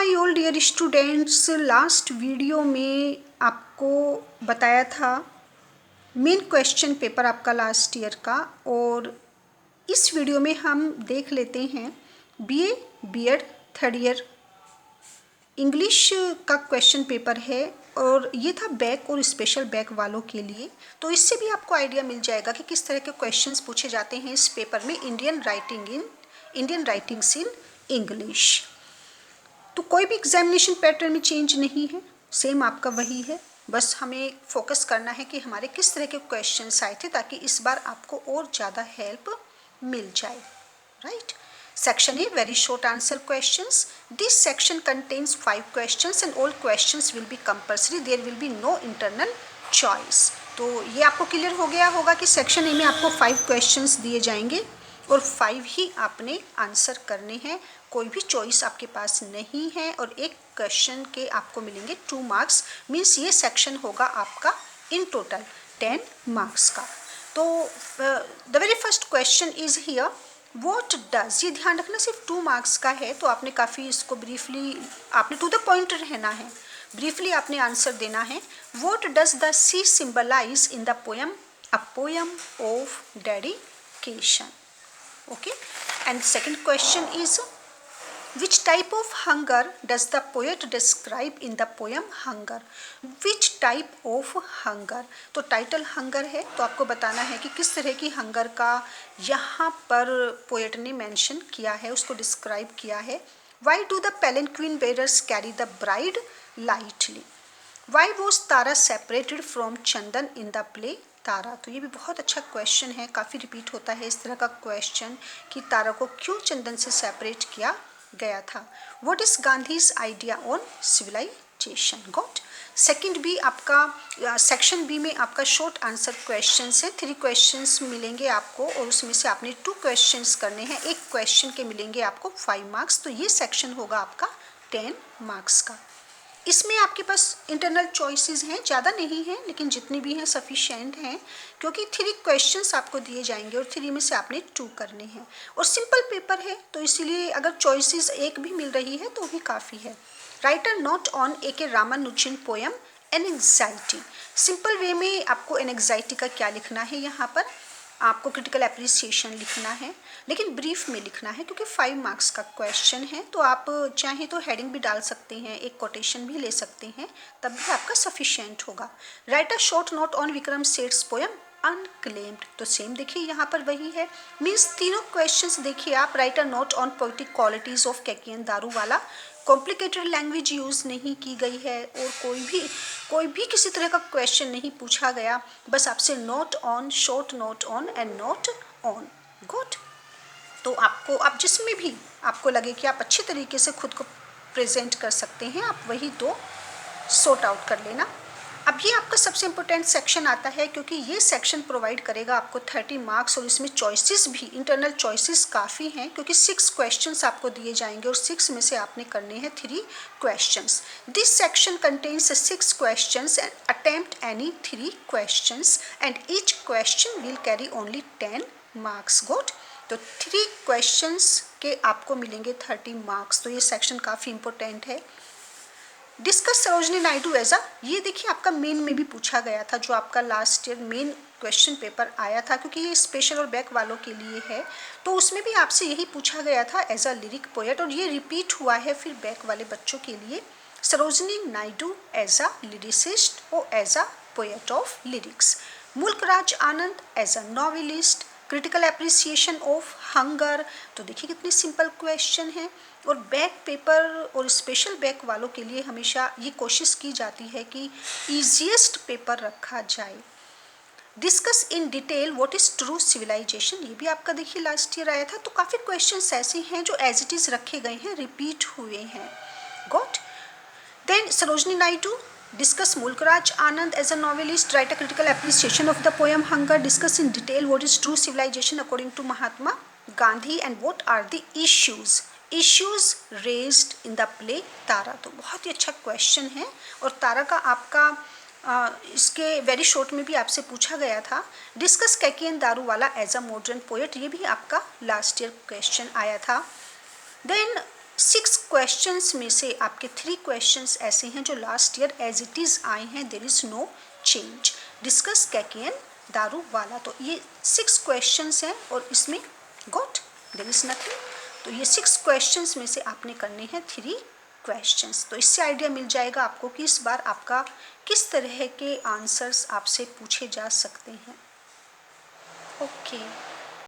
My all dear students, last video में आपको बताया था मेन क्वेश्चन पेपर आपका लास्ट ईयर का, और इस वीडियो में हम देख लेते हैं BA BEd third year English का क्वेश्चन पेपर है। और ये था बैक और स्पेशल बैक वालों के लिए, तो इससे भी आपको आइडिया मिल जाएगा कि किस तरह के क्वेश्चंस पूछे जाते हैं इस पेपर में इंडियन राइटिंग्स इन इंग्लिश। तो कोई भी एग्जामिनेशन पैटर्न में चेंज नहीं है, सेम आपका वही है। बस हमें फोकस करना है कि हमारे किस तरह के क्वेश्चंस आए थे, ताकि इस बार आपको और ज़्यादा हेल्प मिल जाए। Right, section a very short answer questions. This section contains 5 questions and all questions will be compulsory, there will be no internal choice। तो ये आपको क्लियर हो गया होगा कि सेक्शन ए में आपको 5 क्वेश्चंस दिए जाएंगे और 5 ही आपने आंसर करने हैं, कोई भी चॉइस आपके पास नहीं है। और एक क्वेश्चन के आपको मिलेंगे 2 मार्क्स, मीन्स ये सेक्शन होगा आपका इन टोटल 10 मार्क्स का। तो the very first question is here, what does, ये ध्यान रखना सिर्फ 2 मार्क्स का है, तो आपने काफ़ी इसको ब्रीफली, आपने टू द पॉइंट रहना है, ब्रीफली आपने आंसर देना है। What does the sea symbolise in the poem, a poem of dedication. Okay, and second question is, which type of hunger does the poet describe in the poem Hunger? Which type of hunger? तो title hunger है, तो आपको बताना है कि किस तरह की हंगर का यहाँ पर पोएट ने मेंशन किया है, उसको डिस्क्राइब किया है। Why do the palanquin bearers carry the bride lightly? Why was Tara separated from Chandan in the play तारा? तो ये भी बहुत अच्छा क्वेश्चन है, काफ़ी रिपीट होता है इस तरह का क्वेश्चन कि तारा को क्यों चंदन से सेपरेट किया गया था। What is Gandhi's idea on civilisation? Got. Second B आपका, सेक्शन बी में आपका शॉर्ट आंसर क्वेश्चंस है, 3 क्वेश्चंस मिलेंगे आपको और उसमें से आपने 2 क्वेश्चंस करने हैं, एक क्वेश्चन के मिलेंगे आपको 5 मार्क्स। तो ये सेक्शन होगा आपका 10 मार्क्स का। इसमें आपके पास इंटरनल चॉइसेस हैं, ज़्यादा नहीं हैं, लेकिन जितनी भी हैं सफिशिएंट हैं, क्योंकि 3 क्वेश्चंस आपको दिए जाएंगे और 3 में से आपने 2 करने हैं और सिंपल पेपर है, तो इसीलिए अगर चॉइसेस एक भी मिल रही है तो भी काफ़ी है। Write a note on A K. Ramanujan poem anxiety. Simple way में आपको एनएग्जाइटी का क्या लिखना है, यहाँ पर आपको क्रिटिकल एप्रिसिएशन लिखना है, लेकिन ब्रीफ में लिखना है क्योंकि 5 मार्क्स का क्वेश्चन है। तो आप चाहें तो हेडिंग भी डाल सकते हैं, एक कोटेशन भी ले सकते हैं, तब भी आपका सफिशिएंट होगा। Write a short note on Vikram Seth's poem unclaimed. तो सेम देखिए यहाँ पर वही है, मीन्स तीनों क्वेश्चंस देखिए आप। Write a note on poetic qualities of Keki N Daruwalla. Complicated language use नहीं की गई है और कोई भी किसी तरह का क्वेश्चन नहीं पूछा गया, बस आपसे note on, short note on and note on. Good. तो आपको, आप जिसमें भी आपको लगे कि आप अच्छे तरीके से खुद को प्रेजेंट कर सकते हैं, आप वही 2 सॉर्ट आउट कर लेना। अब ये आपका सबसे इम्पोर्टेंट सेक्शन आता है, क्योंकि ये सेक्शन प्रोवाइड करेगा आपको 30 मार्क्स और इसमें चॉइसेस भी, इंटरनल चॉइसेस काफ़ी हैं, क्योंकि 6 क्वेश्चंस आपको दिए जाएंगे और 6 में से आपने करने हैं 3 questions. This section contains 6 questions and attempt any 3 questions and each question will carry only 10 marks. Good. तो 3 क्वेश्चंस के आपको मिलेंगे 30 मार्क्स, तो ये सेक्शन काफ़ी इंपॉर्टेंट है। Discuss Sarojini Naidu as a, ये देखिए आपका मेन में भी पूछा गया था, जो आपका last year main question paper आया था, क्योंकि ये स्पेशल और बैक वालों के लिए है, तो उसमें भी आपसे यही पूछा गया था एज अ लिरिक पोएट, और ये रिपीट हुआ है फिर बैक वाले बच्चों के लिए। Sarojini Naidu as a lyricist और as a poet of lyrics. Mulk Raj Anand as a novelist. Critical appreciation of hunger. तो देखिए कितनी सिंपल क्वेश्चन है, और बैक पेपर और स्पेशल बैक वालों के लिए हमेशा ये कोशिश की जाती है कि ईजीएस्ट पेपर रखा जाए। Discuss in detail what is true civilisation, ये भी आपका देखिए लास्ट ईयर आया था, तो काफ़ी क्वेश्चंस ऐसे हैं जो एज इट इज़ रखे गए हैं, रिपीट हुए हैं। Got. Then Sarojini Naidu, discuss Mulkraj Anand as a novelist, write a critical appreciation of the poem Hunger, discuss in detail what is true civilization according to Mahatma Gandhi and what are the issues raised in the play तारा। तो बहुत ही अच्छा question है, और तारा का आपका इसके very short में भी आपसे पूछा गया था। Discuss Keki N Daruwalla as a modern poet, ये भी आपका लास्ट ईयर क्वेश्चन आया था। देन 6 क्वेश्चंस में से आपके 3 क्वेश्चंस ऐसे हैं जो last year as it is आए हैं, there is no change. Discuss Keki N Daruwalla, तो ये 6 क्वेश्चंस हैं और इसमें गॉट देयर इज़ नथिंग। तो ये 6 क्वेश्चंस में से आपने करने हैं 3 क्वेश्चंस। तो इससे आइडिया मिल जाएगा आपको कि इस बार आपका किस तरह के आंसर्स आपसे पूछे जा सकते हैं। ओके।